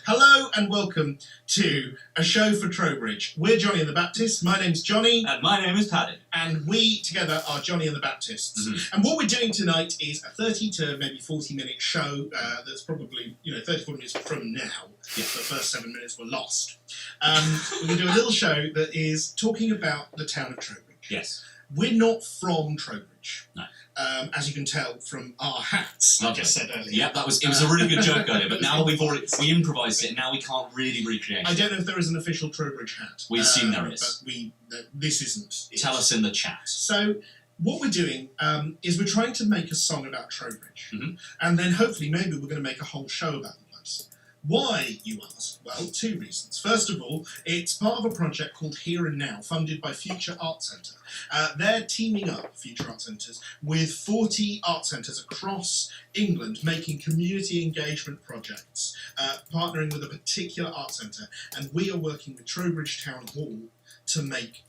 Hello and welcome to a show for Trowbridge. We're Jonny and the Baptists. My name's Jonny. And my name is Paddy. And we together are Jonny and the Baptists. Mm-hmm. And what we're doing tonight is a 30 to maybe 40 minute show that's probably, 30, 40 minutes from now. Yeah. The first 7 minutes were lost. We're going to do a little show that is talking about the town of Trowbridge. Yes. We're not from Trowbridge. No. As you can tell from our hats, I just said earlier. Yeah, it was a really good joke earlier, but now we improvised it, and now we can't really recreate it. I don't know if there is an official Trowbridge hat. We assume there is. But this isn't. Tell us in the chat. So, what we're doing is we're trying to make a song about Trowbridge. Mm-hmm. And then hopefully maybe we're going to make a whole show about the place. Why, you ask? Well, two reasons. First of all, it's part of a project called Here and Now, funded by Future Art Centre. They're teaming up, Future Art Centres, with 40 art centres across England, making community engagement projects, partnering with a particular art centre. And we are working with Trowbridge Town Hall to make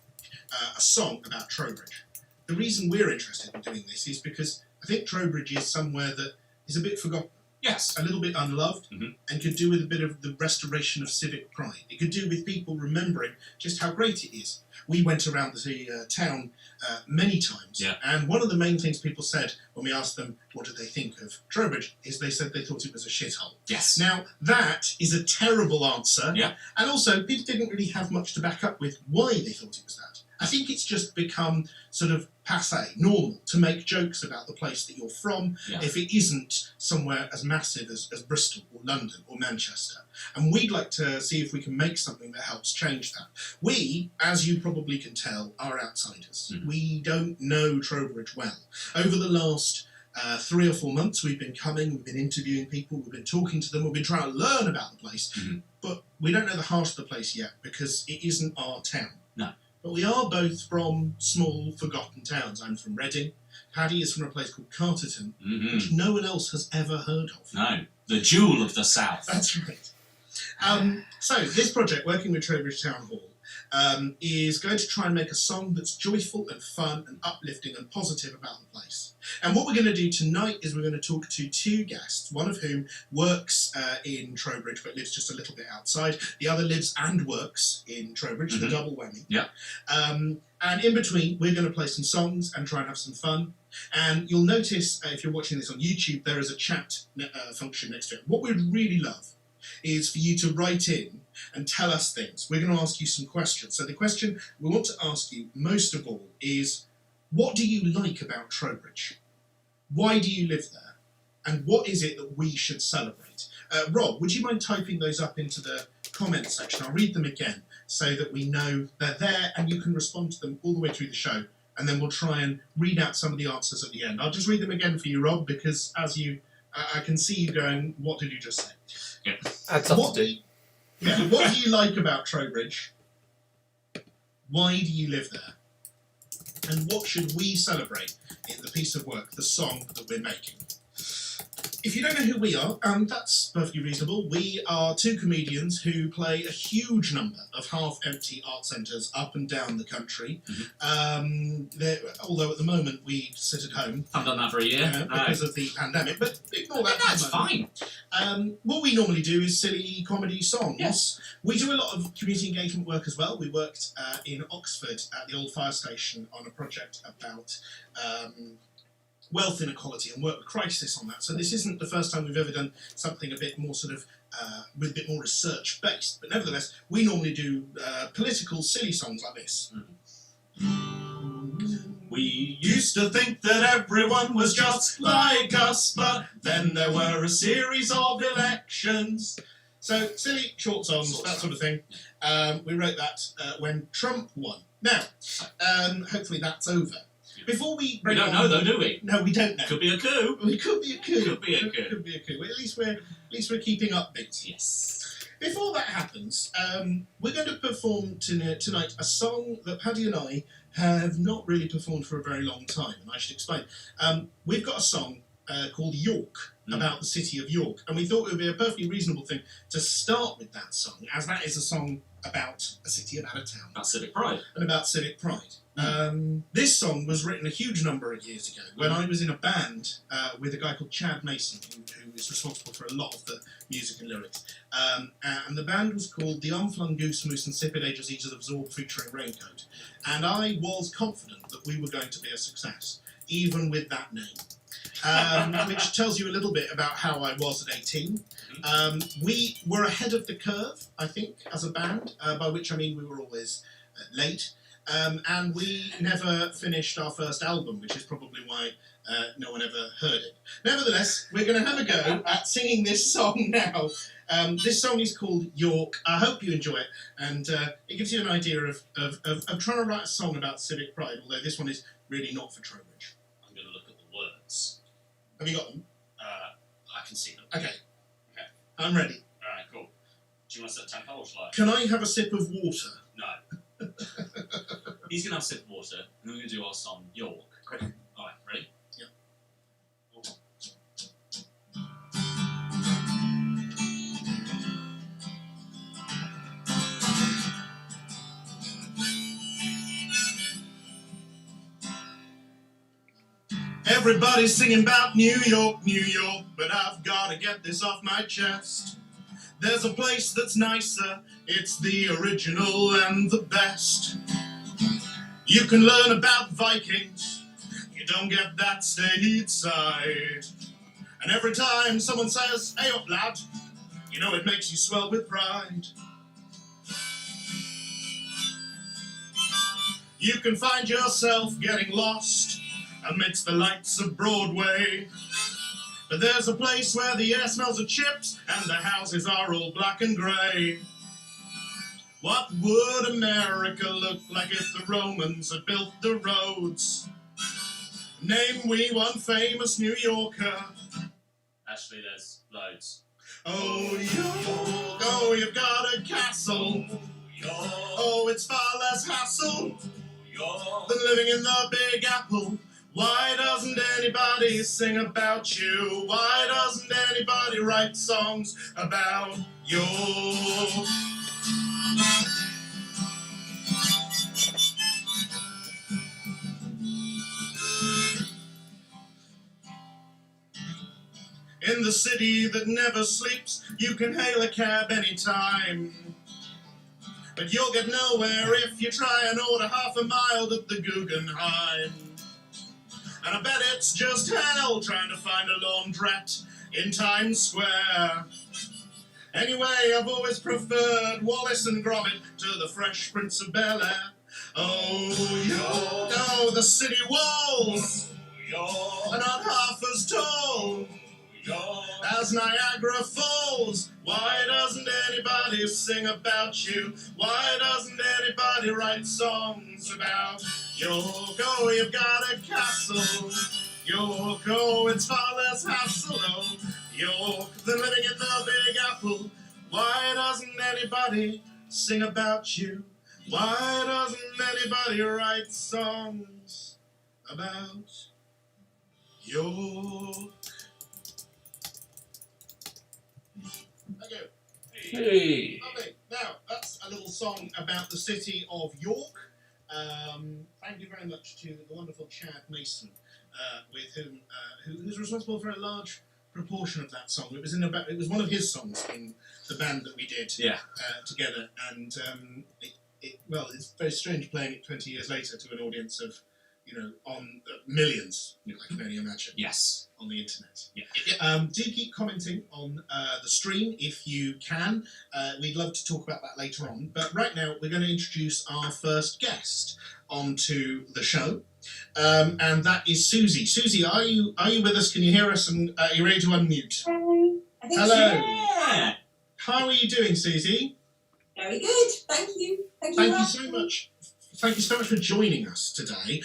a song about Trowbridge. The reason we're interested in doing this is because I think Trowbridge is somewhere that is a bit forgotten. Yes. A little bit unloved, mm-hmm. and could do with a bit of the restoration of civic pride. It could do with people remembering just how great it is. We went around the town many times, and one of the main things people said when we asked them what did they think of Trowbridge is they said they thought it was a shithole. Yes. Now, that is a terrible answer, and also people didn't really have much to back up with why they thought it was that. I think it's just become sort of passé, normal, to make jokes about the place that you're from if it isn't somewhere as massive as Bristol or London or Manchester. And we'd like to see if we can make something that helps change that. We, as you probably can tell, are outsiders. Mm-hmm. We don't know Trowbridge well. Over the last 3 or 4 months we've been coming, we've been interviewing people, we've been talking to them, we've been trying to learn about the place, but we don't know the heart of the place yet because it isn't our town. No. But we are both from small, forgotten towns. I'm from Reading. Paddy is from a place called Carterton, which no one else has ever heard of. No, the jewel of the South. That's right. So this project, working with Trowbridge Town Hall, is going to try and make a song that's joyful and fun and uplifting and positive about the place. And what we're going to do tonight is we're going to talk to 2 guests, one of whom works in Trowbridge but lives just a little bit outside. The other lives and works in Trowbridge, the double whammy. Yeah. And in between, we're going to play some songs and try and have some fun. And you'll notice, if you're watching this on YouTube, there is a chat function next to it. What we'd really love is for you to write in and tell us things. We're going to ask you some questions. So the question we want to ask you most of all is, what do you like about Trowbridge? Why do you live there? And what is it that we should celebrate? Rob, would you mind typing those up into the comments section? I'll read them again so that we know they're there and you can respond to them all the way through the show. And then we'll try and read out some of the answers at the end. I'll just read them again for you, Rob, because as I can see you going, what did you just say? Yeah. What do you like about Trowbridge? Why do you live there? And what should we celebrate in the piece of work, the song that we're making? If you don't know who we are, that's perfectly reasonable. We are 2 comedians who play a huge number of half-empty art centres up and down the country. Although at the moment we sit at home. Haven't done that for a year. Because of the pandemic, but ignore that. That's fine. What we normally do is silly comedy songs. Yes. We do a lot of community engagement work as well. We worked in Oxford at the old fire station on a project about wealth inequality and work with crisis on that. So this isn't the first time we've ever done something a bit more sort of with a bit more research based. But nevertheless, we normally do political silly songs like this. We used to think that everyone was just like us, but then there were a series of elections. So silly short songs, that sort of thing. We wrote that when Trump won. Now, hopefully that's over. Before we don't know though, do we? No, we don't know. Could be a coup. It could be a coup. Could be a coup. Could be a coup. Well, at least we're keeping upbeat. Yes. Before that happens, we're going to perform tonight a song that Paddy and I have not really performed for a very long time, and I should explain. We've got a song called York, about the city of York, and we thought it would be a perfectly reasonable thing to start with that song, as that is a song about a city, about a town. About civic pride. And about civic pride. This song was written a huge number of years ago when I was in a band with a guy called Chad Mason, who is responsible for a lot of the music and lyrics. And the band was called The Unflung Goose, Moose and Sipid Ages Eaters of Zorb featuring Raincoat. And I was confident that we were going to be a success, even with that name. Which tells you a little bit about how I was at 18. We were ahead of the curve, I think, as a band, by which I mean we were always late. And we never finished our first album, which is probably why no one ever heard it. Nevertheless, we're going to have a go at singing this song now. This song is called York. I hope you enjoy it, and it gives you an idea of trying to write a song about civic pride, although this one is really not for Trowbridge. I'm going to look at the words. Have you got them? I can see them. Okay. I'm ready. Alright, cool. Do you want to set tempo or shall I? Can I have a sip of water? No. He's going to have a sip of water, and then we're going to do our song, York. Okay. Alright, ready? Yep. Everybody's singing about New York, New York, but I've got to get this off my chest. There's a place that's nicer, it's the original and the best. You can learn about Vikings, you don't get that stateside. And every time someone says, "Hey up lad," you know it makes you swell with pride. You can find yourself getting lost amidst the lights of Broadway. But there's a place where the air smells of chips and the houses are all black and grey. What would America look like if the Romans had built the roads? Name we one famous New Yorker. Actually, there's loads. Oh, York, oh, you've got a castle. York, Oh, it's far less hassle York. than living in the Big Apple. Why doesn't anybody sing about you? Why doesn't anybody write songs about York? In the city that never sleeps, you can hail a cab anytime. But you'll get nowhere if you try and order half a mile at the Guggenheim. And I bet it's just hell trying to find a laundrette in Times Square. Anyway, I've always preferred Wallace and Gromit to the Fresh Prince of Bel-Air. Oh, York, oh, the city walls are not half as tall as Niagara Falls. Why doesn't anybody sing about you? Why doesn't anybody write songs about York? Oh, you've got a castle. York, oh, it's far less hassle. Oh, York, than living in the Big Apple. Why doesn't anybody sing about you? Why doesn't anybody write songs about York? Okay. Hey! Lovely. Now, that's a little song about the city of York. Thank you very much to the wonderful Chad Mason, with whom who's responsible for a large proportion of that song. It was one of his songs in the band that we did together, and it's very strange playing it 20 years later to an audience of, on millions, I can only imagine. Yes. On the internet. Yeah. Do keep commenting on the stream if you can. We'd love to talk about that later on. But right now, we're going to introduce our first guest onto the show. And that is Susie. Susie, are you with us? Can you hear us? And are you ready to unmute? Hello. I think Hello. Yeah. How are you doing, Susie? Very good. Thank you. Thank you so much. Thank you so much for joining us today.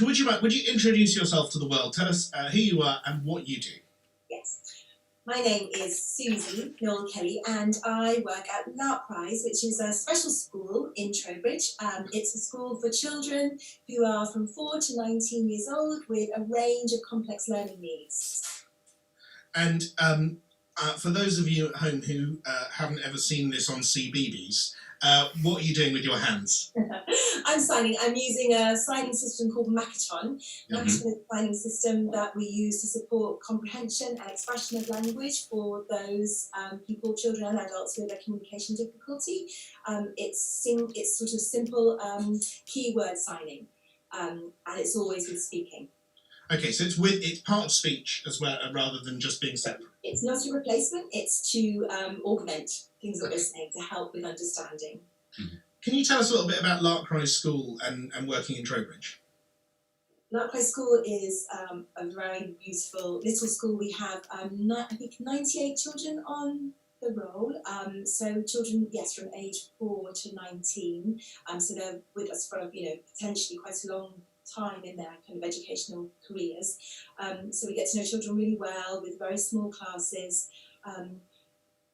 Would you introduce yourself to the world? Tell us who you are and what you do. Yes. My name is Susie Kelley, and I work at Larkrise, which is a special school in Trowbridge. It's a school for children who are from 4 to 19 years old with a range of complex learning needs. And for those of you at home who haven't ever seen this on CBeebies, What are you doing with your hands? I'm signing. I'm using a signing system called Makaton. Makaton is a signing system that we use to support comprehension and expression of language for those people, children and adults with a communication difficulty. It's sort of simple keyword signing, and it's always with speaking. Okay, so it's part of speech as well, rather than just being separate. It's not a replacement. It's to augment things that we're saying to help with understanding. Can you tell us a little bit about Larkrise School and working in Trowbridge? Larkrise School is a very beautiful little school. We have, I think, 98 children on the roll. So children, yes, from age 4 to 19. So they're with us for, potentially quite a long time in their kind of educational careers. So we get to know children really well with very small classes.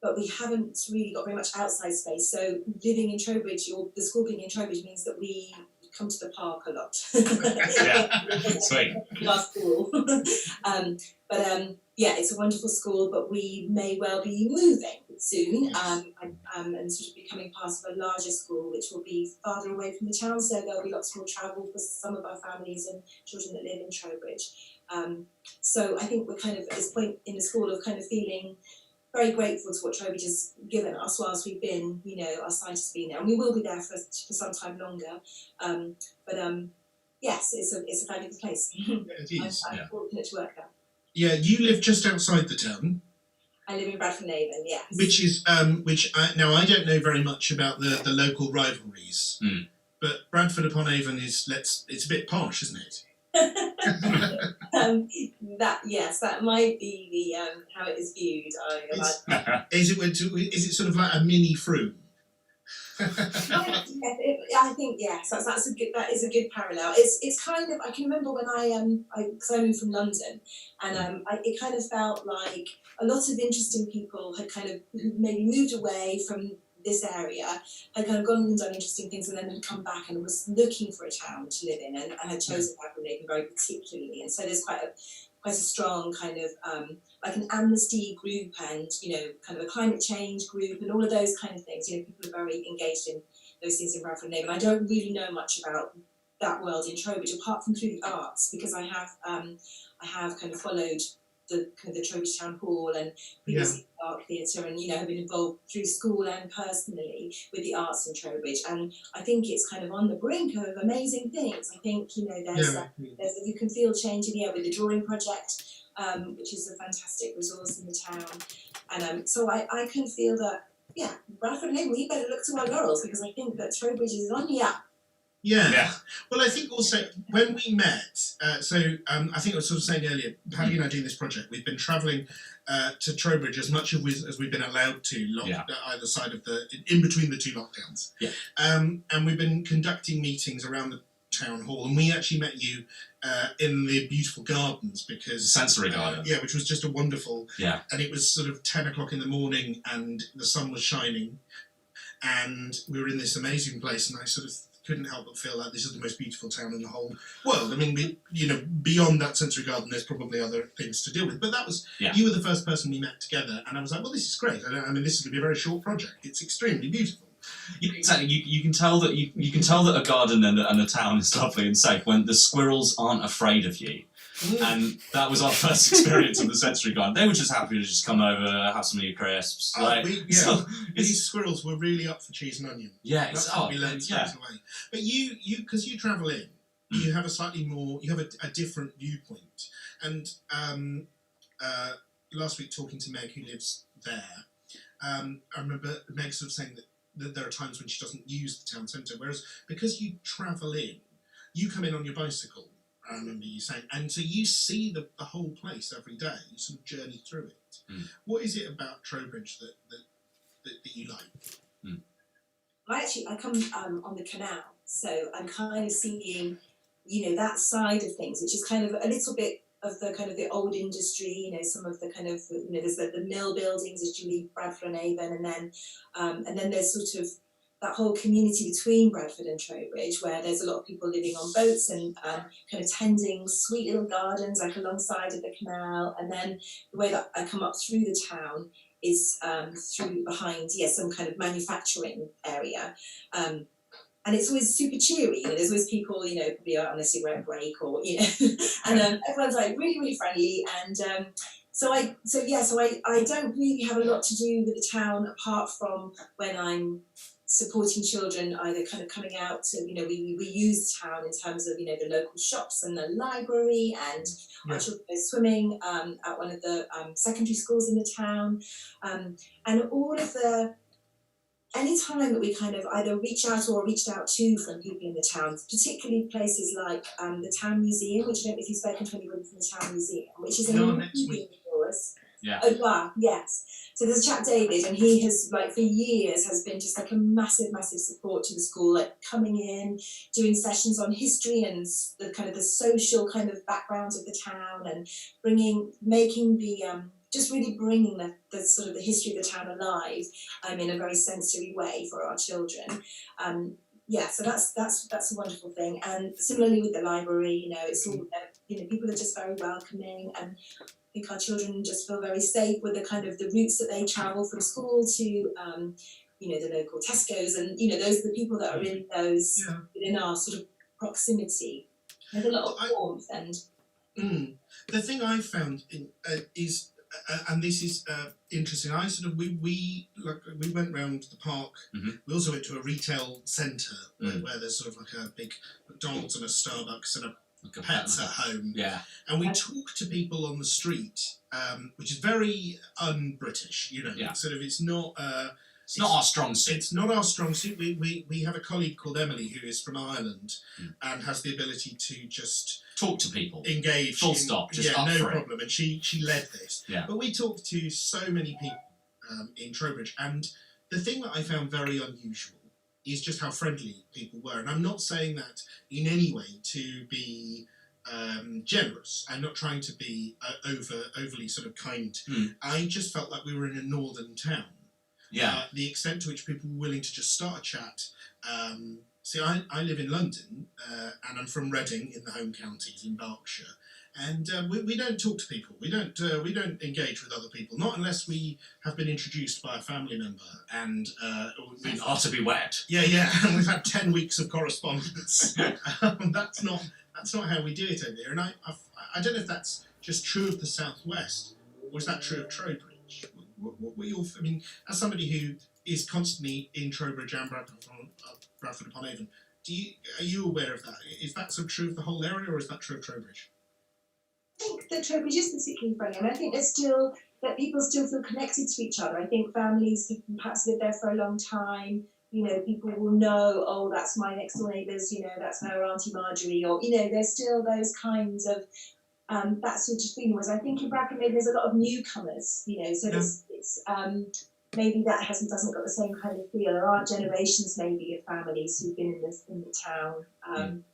But we haven't really got very much outside space. So living in Trowbridge, or the school being in Trowbridge, means that we come to the park a lot. Sweet. Our school. Yeah, it's a wonderful school, but we may well be moving soon and sort of becoming part of a larger school, which will be farther away from the town. So there'll be lots more travel for some of our families and children that live in Trowbridge. So I think we're kind of at this point in the school of kind of feeling very grateful to what Trowbridge has given us whilst we've been, our site has been there, and we will be there for some time longer. Yes, it's a fabulous place. Yeah, it is. I'm fortunate to work there. Yeah, you live just outside the town. I live in Bradford-on-Avon, yes. Which is now I don't know very much about the local rivalries, but Bradford-upon-Avon it's a bit posh, isn't it? That might be the how it is viewed. Is it sort of like a mini Frome? I think yes, that is a good parallel. It's kind of, I can remember when because I moved from London, and it kind of felt like a lot of interesting people had who maybe moved away from this area, had kind of gone and done interesting things, and then had come back and was looking for a town to live in, and had chosen Bakali-Laughton very particularly. And so there's quite a strong kind of like an amnesty group, and kind of a climate change group, and all of those kind of things. People are very engaged in those things in Bradford-on-Avon. I don't really know much about that world in Trowbridge, apart from through the arts, because I have kind of followed the Trowbridge Town Hall and previously the Art Theatre, and have been involved through school and personally with the arts in Trowbridge. And I think it's kind of on the brink of amazing things. I think there's you can feel change in the air with the drawing project, which is a fantastic resource in the town. And so I can feel that Bradford-on-Avon, we better look to our laurels, because I think that Trowbridge is on the up. Yeah. Well, I think also when we met, I think I was sort of saying earlier, Paddy and I doing this project, we've been travelling to Trowbridge as much as we've been allowed to, either side of in between the two lockdowns. Yeah. And we've been conducting meetings around the town hall, and we actually met you in the beautiful gardens, because sensory garden. Which was just a wonderful. Yeah. And it was sort of 10 o'clock in the morning, and the sun was shining, and we were in this amazing place, and I sort of couldn't help but feel like this is the most beautiful town in the whole world. I mean, beyond that sensory garden, there's probably other things to deal with. But that was, you were the first person we met together, and I was like, well, this is great. I mean, this is going to be a very short project. It's extremely beautiful. Exactly. You can tell that you can tell that a garden and a town is lovely and safe when the squirrels aren't afraid of you. And that was our first experience of the sensory garden. They were just happy to just come over, have some of your crisps. These squirrels were really up for cheese and onion. Yeah, that's what we learned straight away. But you, because you travel in, you have a different viewpoint. And last week talking to Meg, who lives there, I remember Meg sort of saying that there are times when she doesn't use the town centre, whereas because you travel in, you come in on your bicycle. I remember you saying, and so you see the whole place every day. You sort of journey through it. What is it about Trowbridge that you like? I come on the canal, so I'm kind of seeing, that side of things, which is kind of a little bit of the kind of the old industry. Some of the kind of there's the mill buildings as you leave Bradford-on-Avon, and then there's sort of that whole community between Bradford and Trowbridge, where there's a lot of people living on boats and kind of tending sweet little gardens like alongside of the canal. And then the way that I come up through the town is through behind some kind of manufacturing area. And it's always super cheery. There's always people, probably on a cigarette break or, and everyone's like really, really friendly. And so I don't really have a lot to do with the town apart from when I'm supporting children, either kind of coming out to, we use town in terms of, the local shops and the library, and our children go swimming at one of the secondary schools in the town, and all of the. Any time that we kind of either reach out or reached out to from people in the town, particularly places like the town museum, which I don't know if you've spoken to anybody from the town museum, which is amazing for us. Yeah. Oh, wow, yes. So there's a chap, David, and he has, for years, has been just a massive, massive support to the school, coming in, doing sessions on history and the kind of the social kind of background of the town, and making the just really bringing the sort of the history of the town alive in a very sensory way for our children. So that's a wonderful thing. And similarly with the library, it's all, people are just very welcoming, and I think our children just feel very safe with the kind of the routes that they travel from school to, the local Tesco's, and, those are the people that are in those, within our sort of proximity. There's a lot of warmth and... The thing I found is... and this is interesting. We went round the park. Mm-hmm. We also went to a retail centre where there's sort of like a big McDonald's and a Starbucks and a Pets at Home. Yeah. And we talked to people on the street, which is very un-British. It's not. It's not our strong suit. It's not our strong suit. We have a colleague called Emily who is from Ireland and has the ability to just talk to people, engage, full stop, just up no for problem. And she led this. Yeah. But we talked to so many people in Trowbridge, and the thing that I found very unusual is just how friendly people were. And I'm not saying that in any way to be generous. I'm not trying to be overly sort of kind. I just felt like we were in a northern town. Yeah. The extent to which people were willing to just start a chat. I live in London, and I'm from Reading in the home counties in Berkshire, and we don't talk to people. We don't engage with other people, not unless we have been introduced by a family member, and we are to be wed. Yeah, and we've had 10 weeks of correspondence. That's not how we do it over here, and I don't know if that's just true of the Southwest, or is that true of Trowbridge? What were your, as somebody who is constantly in Trowbridge and Bradford upon Avon, are you aware of that? Is that sort of true of the whole area, or is that true of Trowbridge? I think that Trowbridge is particularly friendly, and I think that people still feel connected to each other. I think families who perhaps lived there for a long time, people will know, oh, that's my next door neighbours, that's her Auntie Marjorie, or, there's still those kinds of that sort of feeling. Whereas I think in Bradford maybe there's a lot of newcomers, so it's maybe that doesn't got the same kind of feel. There are generations maybe of families who've been in the town. I'm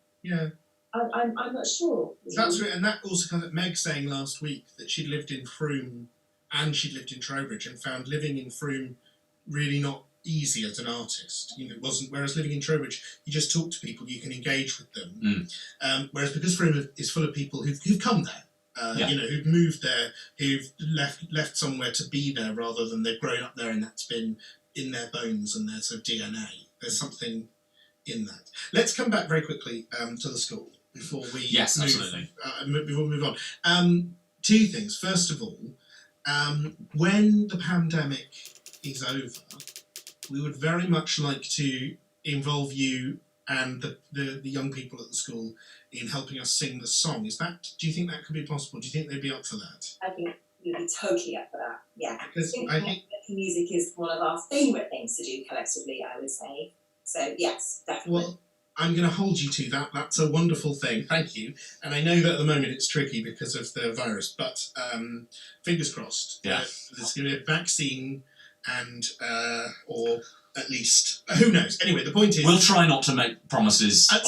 not sure. That's right, and that also comes at Meg saying last week that she'd lived in Frome and she'd lived in Trowbridge and found living in Frome really not easy as an artist. It wasn't. Whereas living in Trowbridge, you just talk to people, you can engage with them. Whereas because Frome is full of people who've come there. Who've moved there, who've left somewhere to be there rather than they've grown up there and that's been in their bones and their sort of DNA. There's something in that. Let's come back very quickly to the school before we absolutely. Before we move on. Two things. First of all, when the pandemic is over, we would very much like to involve you and the young people at the school in helping us sing the song. Do you think that could be possible? Do you think they'd be up for that? I think we'd be totally up for that, yeah. Because I think music is one of our favourite things to do collectively, I would say. So, yes, definitely. Well, I'm going to hold you to that. That's a wonderful thing. Thank you. And I know that at the moment it's tricky because of the virus, but fingers crossed. Yeah. There's going to be a vaccine and, or at least, who knows? Anyway, the point is... We'll try not to make promises at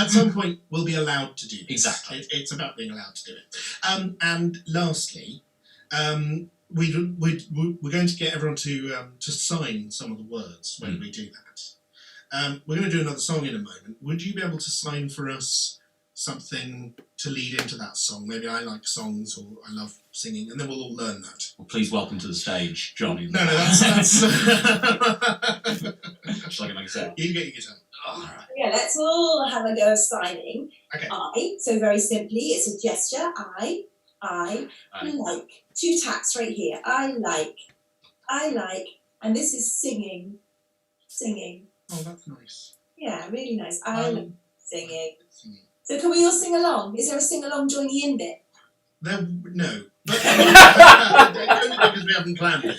some point, we'll be allowed to do this. Exactly. It's about being allowed to do it. And lastly, we're going to get everyone to sign some of the words when we do that. We're going to do another song in a moment. Would you be able to sign for us something to lead into that song. Maybe I like songs or I love singing, and then we'll all learn that. Well, please welcome to the stage, Jonny. No, that's Shall I get my guitar? You get your guitar. All right. Yeah, let's all have a go of signing. Okay. So very simply, it's a gesture. I like. 2 taps right here. I like, and this is singing. Oh, that's nice. Yeah, really nice. I like singing. Singing. So can we all sing along? Is there a sing along join the in bit? No. But, only because we haven't planned it.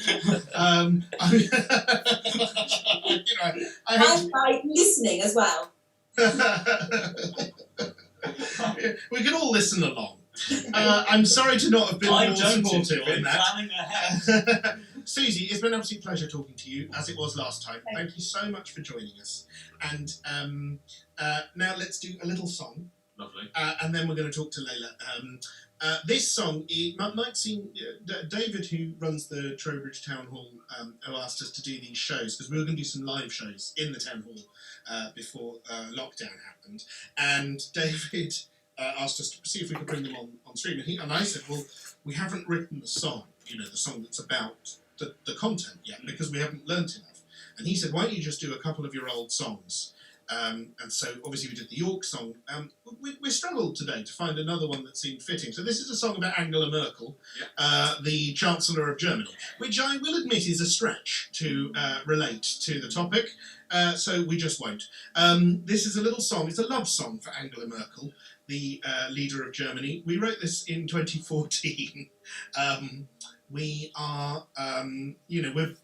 I like listening as well. We can all listen along. I'm sorry to not have been more supportive in that. Planning ahead. Susie, it's been an absolute pleasure talking to you, as it was last time. Thank you so much for joining us. And now let's do a little song. Lovely. And then we're going to talk to Layla. This song, it might seem... David, who runs the Trowbridge Town Hall, who asked us to do these shows, because we were going to do some live shows in the Town Hall before lockdown happened. And David asked us to see if we could bring them on stream. And I said, well, we haven't written the song, the song that's about the content yet, because we haven't learnt enough. And he said, why don't you just do a couple of your old songs? And so obviously we did the York song. We struggled today to find another one that seemed fitting. So this is a song about Angela Merkel, the Chancellor of Germany, which I will admit is a stretch to relate to the topic. So we just won't. This is a little song. It's a love song for Angela Merkel, the leader of Germany. We wrote this in 2014. We are,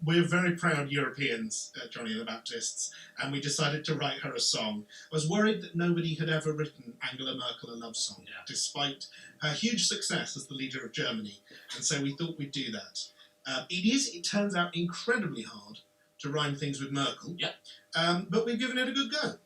we're very proud Europeans, Jonny and the Baptists, and we decided to write her a song. I was worried that nobody had ever written Angela Merkel a love song, despite her huge success as the leader of Germany, and so we thought we'd do that. It turns out, incredibly hard to rhyme things with Merkel, but we've given it a good go.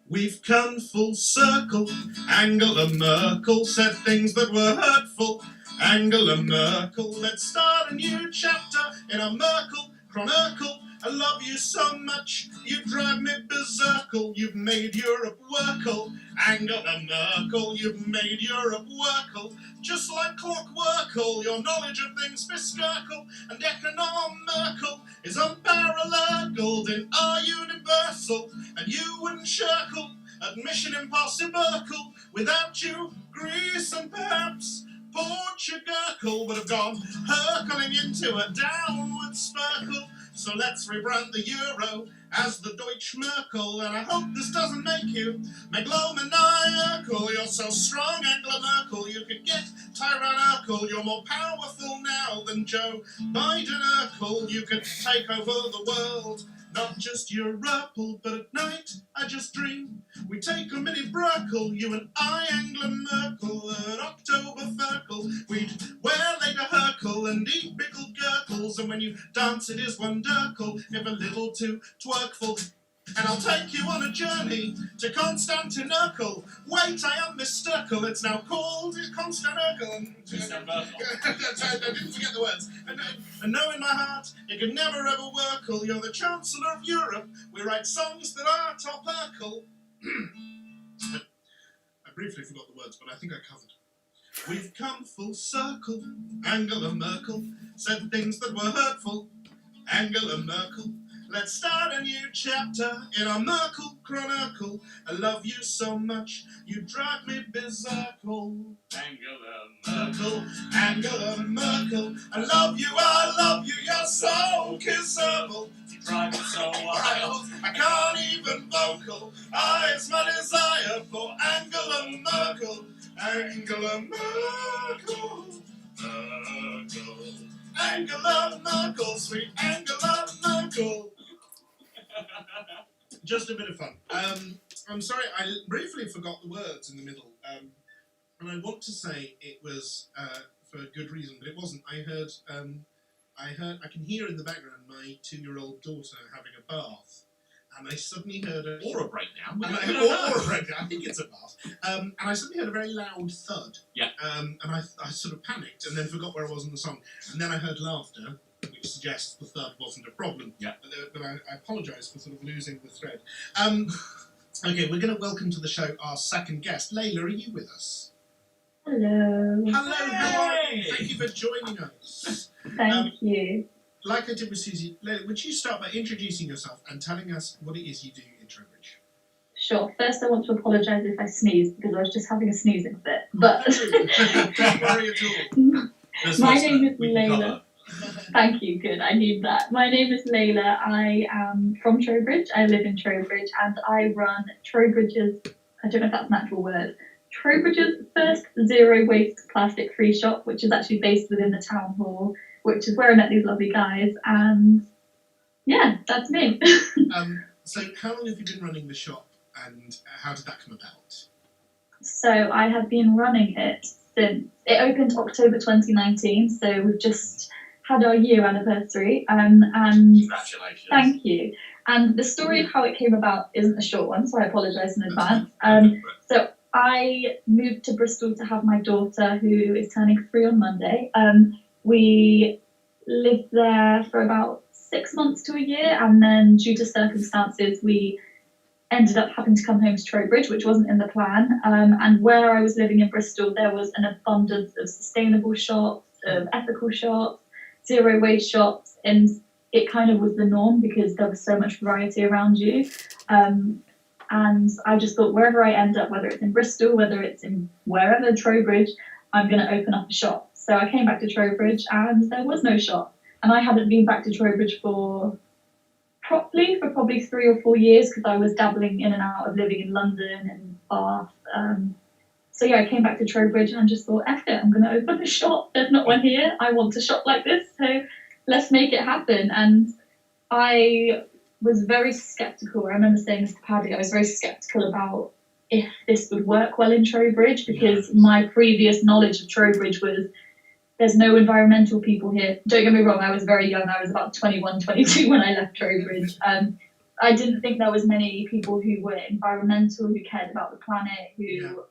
We've come full circle. Angela Merkel said things that were hurtful. Angela Merkel, let's start a new chapter in our Merkel chronicle. I love you so much, you drive me berserkle. You've made Europe workle. Angela Merkel, you've made Europe workle. Just like clockworkle, your knowledge of things fiscurkle and economical is unparalleled in our universal, and you wouldn't shirkle at Mission Impossible. Without you, Greece and perhaps Portugal would have gone hurkling into a downward spirkle. So let's rebrand the euro as the Deutsche Merkel, and I hope this doesn't make you megalomaniacal. You're so strong, Angela Merkel, you could get tyrannical. You're more powerful now than Joe Biden-erkel. You could take over the world, not just Europe, but at night I just dream we take a mini Brurkle, you and I, Angela Merkel, at Oktoberfurkle. We'd wear Leyla Herkle and eat pickled gurkles, and when you dance it is wonderful, if a little too twerkful. And I'll take you on a journey to Constantinople. Wait, I am Miss Sturkle, it's now called Constantinople. I didn't forget the words. And know in my heart, it could never ever workle. You're the Chancellor of Europe. We write songs that are top-erkle. I briefly forgot the words, but I think I covered. We've come full circle. Angela Merkel said things that were hurtful. Angela Merkel, let's start a new chapter in our Merkel chronicle. I love you so much, you drive me berserkle. Angela Merkel, Angela Merkel, I love you, you're so kissable. You drive me so wild, I can't even vocal. It's my desire for Angela Merkel. Angela Merkel, Merkel. Angela Merkel, sweet Angela Merkel. Just a bit of fun. I'm sorry, I briefly forgot the words in the middle. And I want to say it was for a good reason, but it wasn't. I can hear in the background my 2-year-old daughter having a bath. And I suddenly heard or a breakdown. Or a breakdown. I think it's a bath. And I suddenly heard a very loud thud. Yeah. And I sort of panicked and then forgot where I was in the song. And then I heard laughter, which suggests the thud wasn't a problem. Yeah. But I apologise for sort of losing the thread. Okay, we're going to welcome to the show our second guest. Layla, are you with us? Hello. Hello, how are you? Hey! Thank you for joining us. Thank you. Like I did with Susie, Layla, would you start by introducing yourself and telling us what it is you do in Trowbridge? Sure. First, I want to apologise if I sneeze because I was just having a sneezing fit. But Don't worry at all. There's My no name smoke. is We can Layla. Thank you. Good. I need that. My name is Layla. I am from Trowbridge. I live in Trowbridge, and I run Trowbridge's. I don't know if that's an actual word. Trowbridge's first zero waste plastic free shop, which is actually based within the town hall, which is where I met these lovely guys. And yeah, that's me. So how long have you been running the shop and how did that come about? So I have been running it since it opened October 2019. So we've just had our year anniversary. And Congratulations. thank you. And the story of how it came about isn't a short one, so I apologise in advance. So I moved to Bristol to have my daughter, who is turning 3 on Monday. We lived there for about 6 months to a year, and then due to circumstances, we ended up having to come home to Trowbridge, which wasn't in the plan. And where I was living in Bristol, there was an abundance of sustainable shops, of ethical shops, zero waste shops, and it kind of was the norm because there was so much variety around you. And I just thought wherever I end up, whether it's in Bristol, whether it's in wherever, Trowbridge, I'm going to open up a shop. So I came back to Trowbridge and there was no shop. And I hadn't been back to Trowbridge for probably 3 or 4 years because I was dabbling in and out of living in London and Bath. So yeah, I came back to Trowbridge and just thought, F it, I'm going to open a shop. There's not one here. I want a shop like this, so let's make it happen. And I was very sceptical. I remember saying this to Paddy, I was very sceptical about if this would work well in Trowbridge because my previous knowledge of Trowbridge was there's no environmental people here. Don't get me wrong, I was very young. I was about 21, 22 when I left Trowbridge. I didn't think there was many people who were environmental, who cared about the planet, who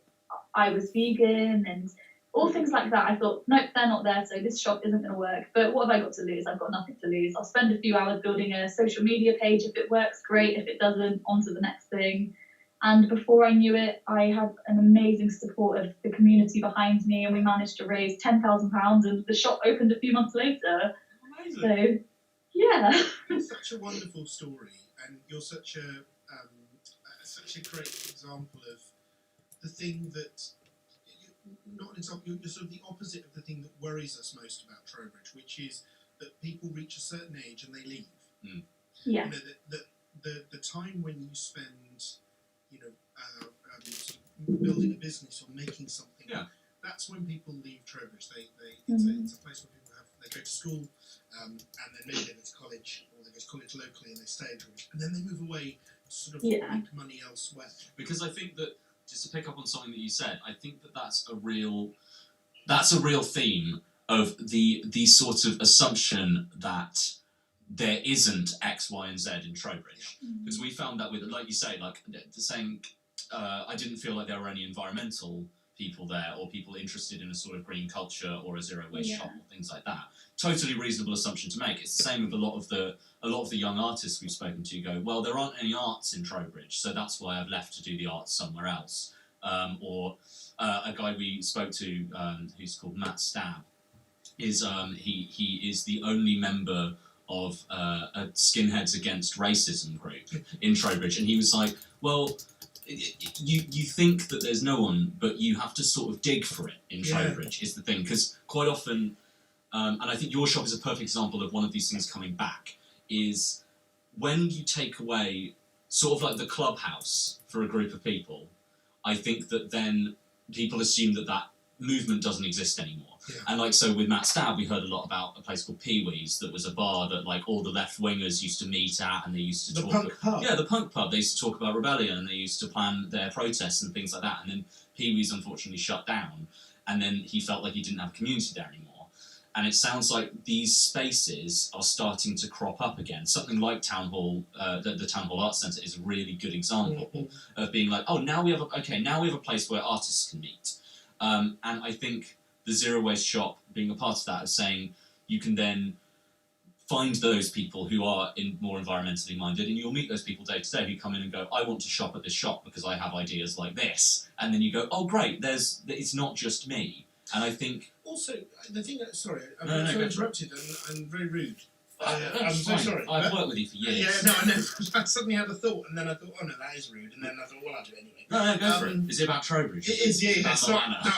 I was vegan and all things like that. I thought, nope, they're not there, so this shop isn't going to work. But what have I got to lose? I've got nothing to lose. I'll spend a few hours building a social media page. If it works, great. If it doesn't, on to the next thing. And before I knew it, I had an amazing support of the community behind me, and we managed to raise £10,000, and the shop opened a few months later. Amazing. So, yeah. It's such a wonderful story, and you're such a great example of the thing that, not an example, you're sort of the opposite of the thing that worries us most about Trowbridge, which is that people reach a certain age and they leave. Mm. Yeah. You know, the time when you spend, sort of building a business or making something, that's when people leave Trowbridge. It's a place where people they go to school, and then maybe they go to college, or they go to college locally and they stay in Trowbridge, and then they move away to sort of make money elsewhere. Because I think that, just to pick up on something that you said, I think that that's a real theme of the sort of assumption that there isn't X, Y, and Z in Trowbridge. Because we found that with, like you say, like saying, I didn't feel like there were any environmental people there or people interested in a sort of green culture or a zero waste shop or things like that. Totally reasonable assumption to make. It's the same with a lot of the young artists we've spoken to go, well, there aren't any arts in Trowbridge, so that's why I've left to do the arts somewhere else. Or a guy we spoke to who's called Matt Stab is he is the only member of a Skinheads Against Racism group in Trowbridge, and he was like, well, you think that there's no one, but you have to sort of dig for it in Trowbridge is the thing, because quite often, and I think your shop is a perfect example of one of these things coming back, is when you take away sort of like the clubhouse for a group of people, I think that then people assume that movement doesn't exist anymore. Yeah. And like, so with Matt Stab, we heard a lot about a place called Pee-wee's that was a bar that like all the left-wingers used to meet at, and they used to talk... The punk pub? Yeah, the punk pub. They used to talk about rebellion, and they used to plan their protests and things like that, and then Pee-wee's unfortunately shut down, and then he felt like he didn't have a community there anymore. And it sounds like these spaces are starting to crop up again. Something like Town Hall, the Town Hall Arts Centre is a really good example of being like, oh, now we have a place where artists can meet. And I think the Zero Waste Shop being a part of that is saying you can then find those people who are more environmentally minded, and you'll meet those people day to day who come in and go, I want to shop at this shop because I have ideas like this. And then you go, oh great, it's not just me. And I think... Also, the thing that... Sorry, I'm No, so interrupted and very rude. I'm so fine. sorry. I've worked with you for years. Yeah, no, I know. I suddenly had a thought, and then I thought, oh no, that is rude. And then I thought, well, I'll do it anyway. No, go for it. Is it about Trowbridge? It is, yeah. About Sorry. Moana? No,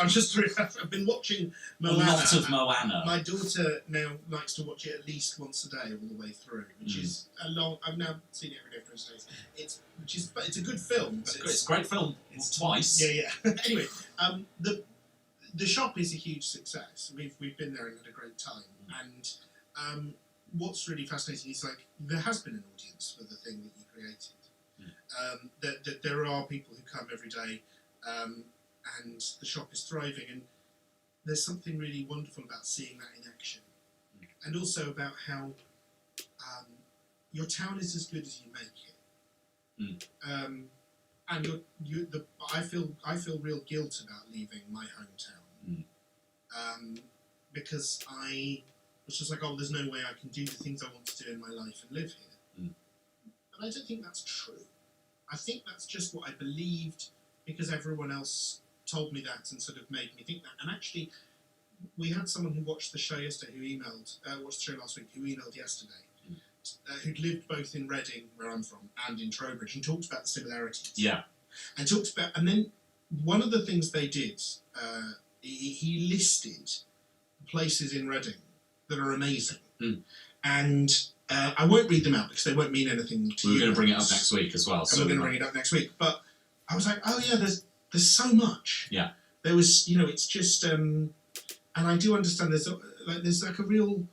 I've been watching A Moana. lot of Moana. My daughter now likes to watch it at least once a day all the way through, which is a long... I've now seen it every day for days. But it's a good film. But It's a great film. It's twice. Yeah. Anyway, the shop is a huge success. We've been there and had a great time. And what's really fascinating is there has been an audience for the thing that you created. That there are people who come every day, and the shop is thriving. And there's something really wonderful about seeing that in action, and also about how your town is as good as you make it. And I feel real guilt about leaving my hometown, because I was just like, oh, there's no way I can do the things I want to do in my life and live here. But I don't think that's true. I think that's just what I believed because everyone else told me that and sort of made me think that. And actually, we had someone who watched the show yesterday, watched the show last week, who emailed yesterday, who'd lived both in Reading, where I'm from, and in Trowbridge, and talked about the similarities. Yeah. And then one of the things they did, he listed places in Reading that are amazing. And I won't read them out because they won't mean anything to you. We're going to bring it up next week as well. And we're going to bring it up next week. But I was like, oh yeah, there's so much. Yeah. There was, it's just, and I do understand there's a real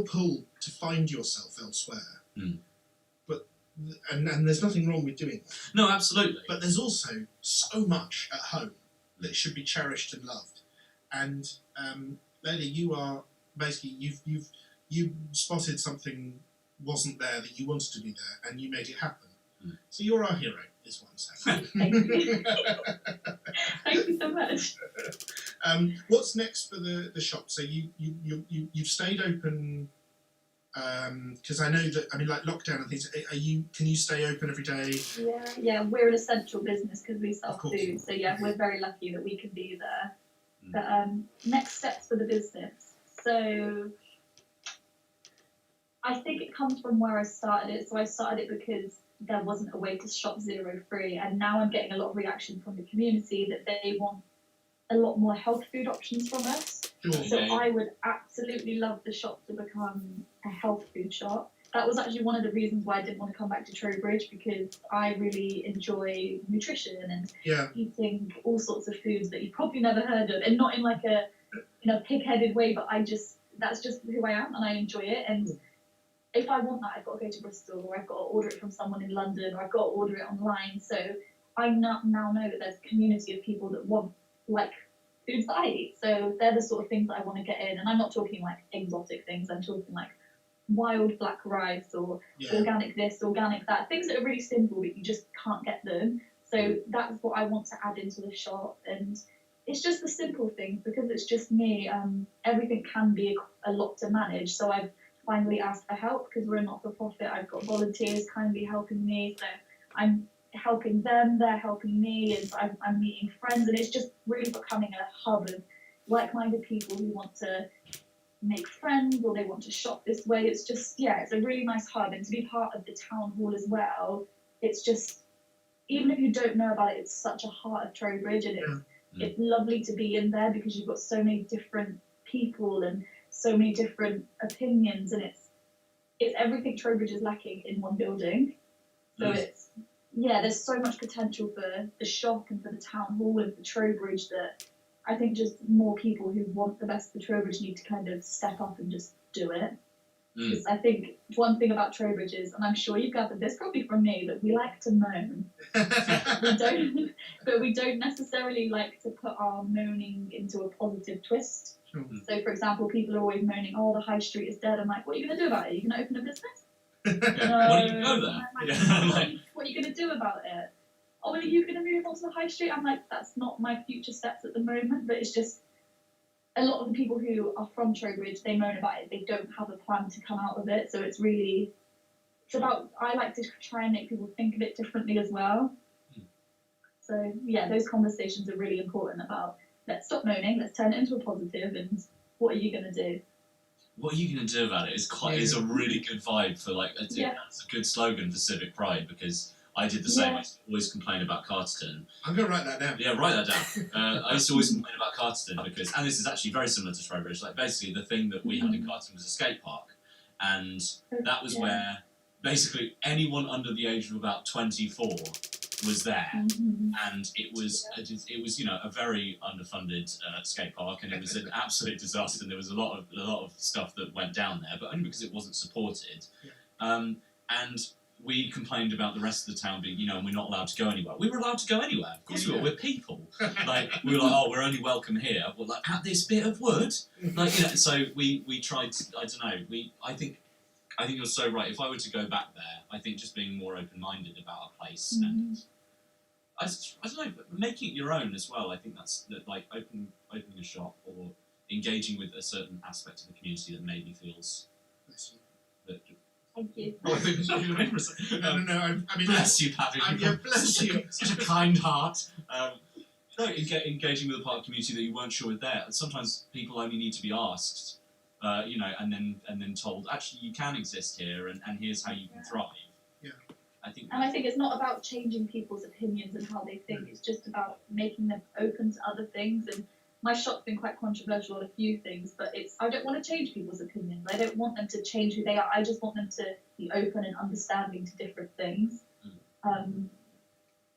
pull to find yourself elsewhere. But and there's nothing wrong with doing that. No, absolutely. But there's also so much at home that should be cherished and loved. And Layla, you are basically you spotted something wasn't there that you wanted to be there, and you made it happen. So you're our hero, is what I'm saying. Thank you. Thank you so much. What's next for the shop? So you've stayed open because I know that like lockdown and things. Can you stay open every day? Yeah. We're an essential business because we sell Of course. food. So yeah, we're very lucky that we can be there. But next steps for the business. So I think it comes from where I started it. So I started it because there wasn't a way to shop zero free, and now I'm getting a lot of reaction from the community that they want a lot more health food options from us. Sure. So I would absolutely love the shop to become a health food shop. That was actually one of the reasons why I didn't want to come back to Trowbridge, because I really enjoy nutrition and eating all sorts of foods that you've probably never heard of, and not in like a pig-headed way, but that's just who I am and I enjoy it. And if I want that, I've got to go to Bristol, or I've got to order it from someone in London, or I've got to order it online. So I now know that there's a community of people that want like foods that I eat. So they're the sort of things that I want to get in. And I'm not talking like exotic things. I'm talking like wild black rice or organic this, organic that. Things that are really simple but you just can't get them. So that's what I want to add into the shop. And it's just the simple things, because it's just me. Everything can be a lot to manage. So I've finally asked for help because we're a not-for-profit. I've got volunteers kindly helping me. So I'm helping them, they're helping me, and I'm meeting friends, and it's just really becoming a hub of like-minded people who want to make friends or they want to shop this way. It's just, it's a really nice hub, and to be part of the town hall as well, it's just, even if you don't know about it, it's such a heart of Trowbridge, and it's lovely to be in there because you've got so many different people and so many different opinions, and it's everything Trowbridge is lacking in one building. So there's so much potential for the shop and for the town hall and for Trowbridge that I think just more people who want the best for Trowbridge need to kind of step up and just do it. Because I think one thing about Trowbridge is, and I'm sure you've gathered this probably from me, that we like to moan. we don't necessarily like to put our moaning into a positive twist. So, for example, people are always moaning, oh, the high street is dead. I'm like, what are you going to do about it? Are you going to open a business? Why don't you go there? What are you going to do about it? Oh, are you going to move on to the high street? I'm like, that's not my future steps at the moment, but it's just, a lot of the people who are from Trowbridge, they moan about it. They don't have a plan to come out of it. So it's really, I like to try and make people think of it differently as well. So yeah, those conversations are really important about, let's stop moaning, let's turn it into a positive, and what are you going to do? What are you going to do about it is a really good vibe for it's a good slogan for civic pride, because I did the same. I used to always complain about Carterton. I'm going to write that down. Yeah, write that down. I used to always complain about Carterton because, and this is actually very similar to Trowbridge, basically the thing that we had in Carterton was a skate park. And that was where basically anyone under the age of about 24 was there. And it was a very underfunded skate park, and it was an absolute disaster, and there was a lot of stuff that went down there, but only because it wasn't supported. And we complained about the rest of the town being, we're not allowed to go anywhere. We were allowed to go anywhere. Of course we were. We're people. We were oh, we're only welcome here. Well, at this bit of wood. So we tried, I don't know, I think you're so right. If I were to go back there, I think just being more open-minded about a place and I don't know, but making it your own as well. I think that's opening a shop or engaging with a certain aspect of the community that maybe feels that. Thank you. No, I mean, bless you, Paddy. Bless you. Such a kind heart. Engaging with a part of the community that you weren't sure was there. Sometimes people only need to be asked, and then told, actually, you can exist here, and here's how you can thrive. Yeah. I think it's not about changing people's opinions and how they think. It's just about making them open to other things. And my shop's been quite controversial on a few things, but I don't want to change people's opinions. I don't want them to change who they are. I just want them to be open and understanding to different things. And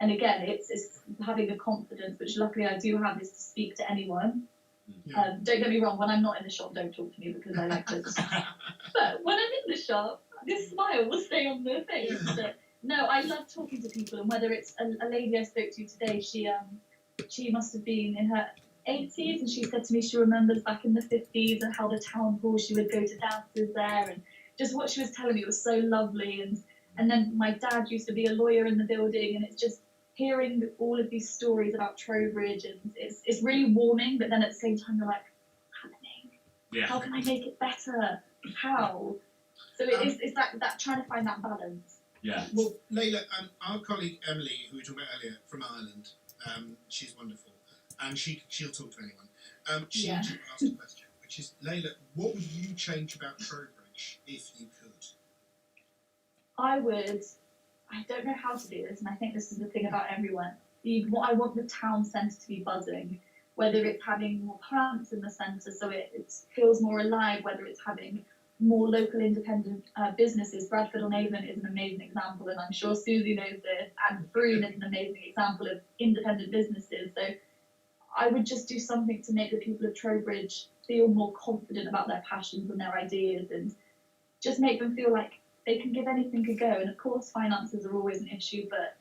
again, it's having the confidence, which luckily I do have, is to speak to anyone. Don't get me wrong, when I'm not in the shop, don't talk to me because I like this. But when I'm in the shop, this smile will stay on their face. So, no, I love talking to people, and whether it's a lady I spoke to today, she must have been in her 80s, and she said to me she remembers back in the 50s and how the town hall, she would go to dances there, and just what she was telling me was so lovely. And then my dad used to be a lawyer in the building, and it's just hearing all of these stories about Trowbridge, and it's really warming, but then at the same time you're like, what's happening? How can I make it better? How? So it's that trying to find that balance. Yeah. Well, Layla, our colleague Emily, who we talked about earlier, from Ireland, she's wonderful, and she'll talk to anyone. She asked a question, which is, Layla, what would you change about Trowbridge if you could? I don't know how to do this, and I think this is the thing about everyone. I want the town centre to be buzzing, whether it's having more plants in the centre so it feels more alive, whether it's having more local independent businesses. Bradford-on-Avon is an amazing example, and I'm sure Susie knows this, and Broome is an amazing example of independent businesses. So I would just do something to make the people of Trowbridge feel more confident about their passions and their ideas, and just make them feel like they can give anything a go. And of course finances are always an issue, but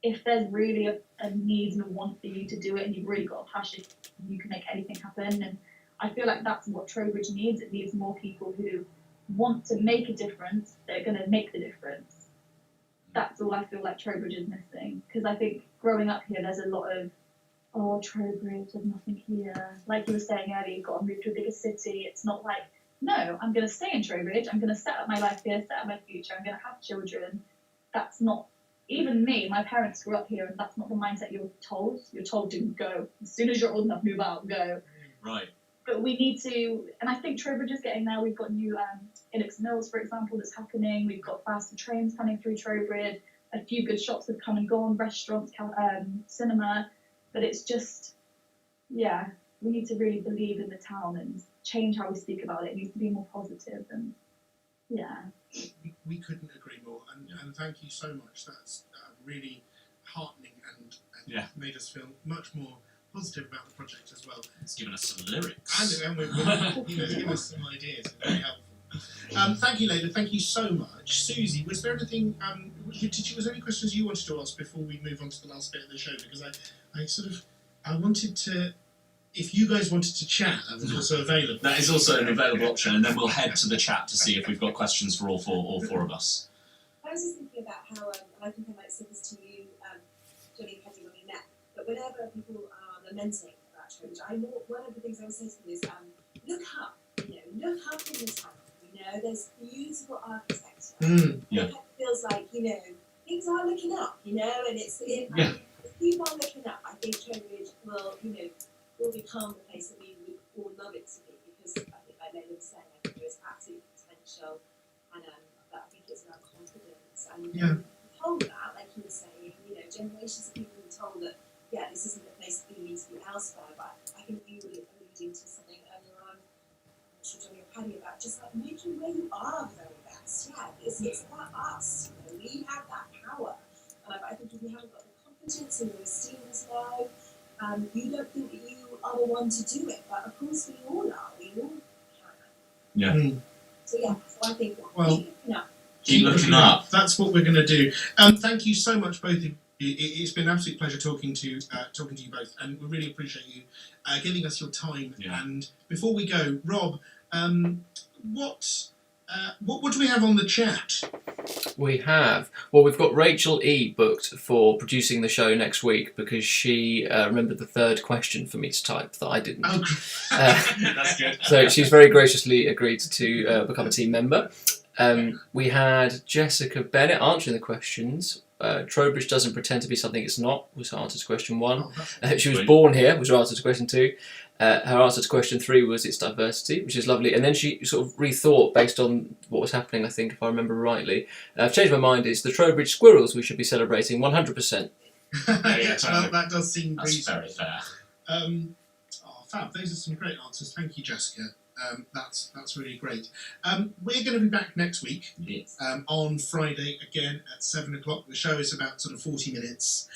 if there's really a need and a want for you to do it, and you've really got a passion, you can make anything happen. And I feel like that's what Trowbridge needs. It needs more people who want to make a difference. They're going to make the difference. That's all I feel like Trowbridge is missing. Because I think growing up here, there's a lot of, oh, Trowbridge, there's nothing here. Like you were saying earlier, you've got to move to a bigger city. It's not like, no, I'm going to stay in Trowbridge. I'm going to set up my life here, set up my future. I'm going to have children. That's not, even me, my parents grew up here, and that's not the mindset you're told. You're told to go. As soon as you're old enough, move out, go. Right. But we need to, and I think Trowbridge is getting there. We've got new Ilex Mills, for example, that's happening. We've got faster trains coming through Trowbridge. A few good shops have come and gone, restaurants, cinema. But it's just, we need to really believe in the town and change how we speak about it. It needs to be more positive, and we couldn't agree more. And thank you so much. That's really heartening and made us feel much more positive about the project as well. It's given us some lyrics. And we've given us some ideas. Very helpful. Thank you, Layla. Thank you so much. Susie, was there anything? Was there any questions you wanted to ask before we move on to the last bit of the show? Because I wanted to. If you guys wanted to chat, that was also available. That is also an available option, and then we'll head to the chat to see if we've got questions for all four of us. I was just thinking about how, and I think I might say this to you, Jonny and Paddy, when we met, but whenever people are lamenting about Trowbridge, one of the things I would say to them is look up, look up in the town. There's beautiful architecture. Yeah. It feels like things are looking up, and if people are looking up, I think Trowbridge will become the place that we would all love it to be, because I think, like Layla was saying, I think there's absolute potential, and but I think it's about confidence. And we're told that, like you were saying, generations of people were told that, this isn't the place that we need to be elsewhere. But I think you were alluding to something earlier on, Jonny or Paddy, about just like making where you are the very best. It's about us. We have that power. I think if we haven't got the confidence and the esteem as well, you don't think that you are the one to do it, but of course we all are. We all can. Yeah. So I think keep looking up. That's what we're going to do. Thank you so much, both of you. It's been an absolute pleasure talking to you both, and we really appreciate you giving us your time. Yeah. And before we go, Rob, what do we have on the chat? We've got Rachel E booked for producing the show next week, because she remembered the third question for me to type that I didn't. Oh, That's good. So she's very graciously agreed to become a team member. We had Jessica Bennett answering the questions. Trowbridge doesn't pretend to be something it's not, was her answer to question 1. She was born here, was her answer to question 2. Her answer to question 3 was its diversity, which is lovely. And then she sort of rethought based on what was happening, I think, if I remember rightly. I've changed my mind. It's the Trowbridge squirrels we should be celebrating 100%. Well, that does seem That's reasonable. very fair. Fab. Those are some great answers. Thank you, Jessica. That's really great. We're going to be back next week on Friday again at 7 o'clock. The show is about sort of 40 minutes.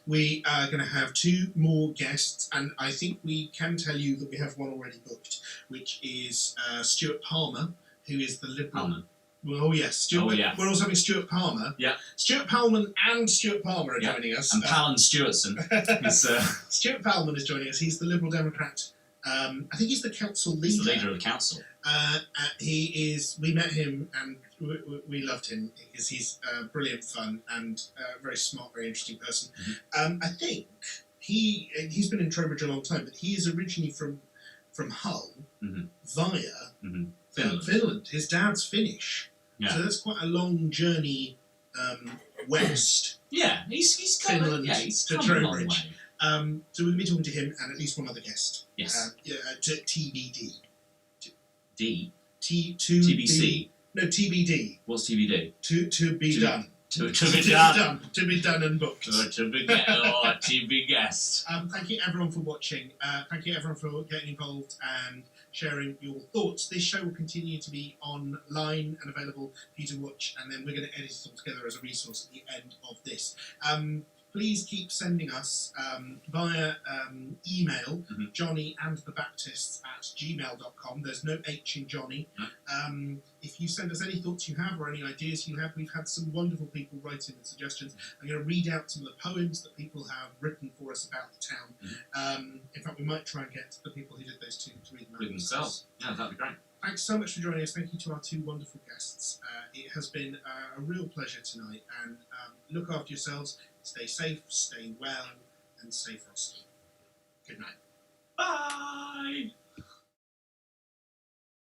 We are going to have 2 more guests, and I think we can tell you that we have one already booked, which is Stuart Palmer, who is the Liberal. Oh yes, Stuart. We're also having Stuart Palmer. Yeah. Stuart Palman and Stuart Palmer are joining us. And Palin Stewartson is Stuart Palman is joining us. He's the Liberal Democrat. I think he's the council leader. he's the leader of the council. He is. We met him and we loved him because he's brilliant fun and very smart, very interesting person. I think he's been in Trowbridge a long time, but he is originally from Hull via Finland. His dad's Finnish. So that's quite a long journey west. He's Finland to Trowbridge. So we'll be talking to him and at least one other guest. Yes. To TBD. TBC. No, TBD. What's TBD? To be done. To be done. To be done and booked. To be guessed. Thank you everyone for watching. Thank you everyone for getting involved and sharing your thoughts. This show will continue to be online and available for you to watch, and then we're going to edit it all together as a resource at the end of this. Please keep sending us via email, Jonny and the Baptists at gmail.com. There's no H in Jonny. If you send us any thoughts you have or any ideas you have, we've had some wonderful people write in with suggestions. I'm going to read out some of the poems that people have written for us about the town. In fact, we might try and get the people who did those two to read them out themselves. Yeah, that'd be great. Thanks so much for joining us. Thank you to our 2 wonderful guests. It has been a real pleasure tonight, and look after yourselves. Stay safe, stay well, and stay frosty. Good night.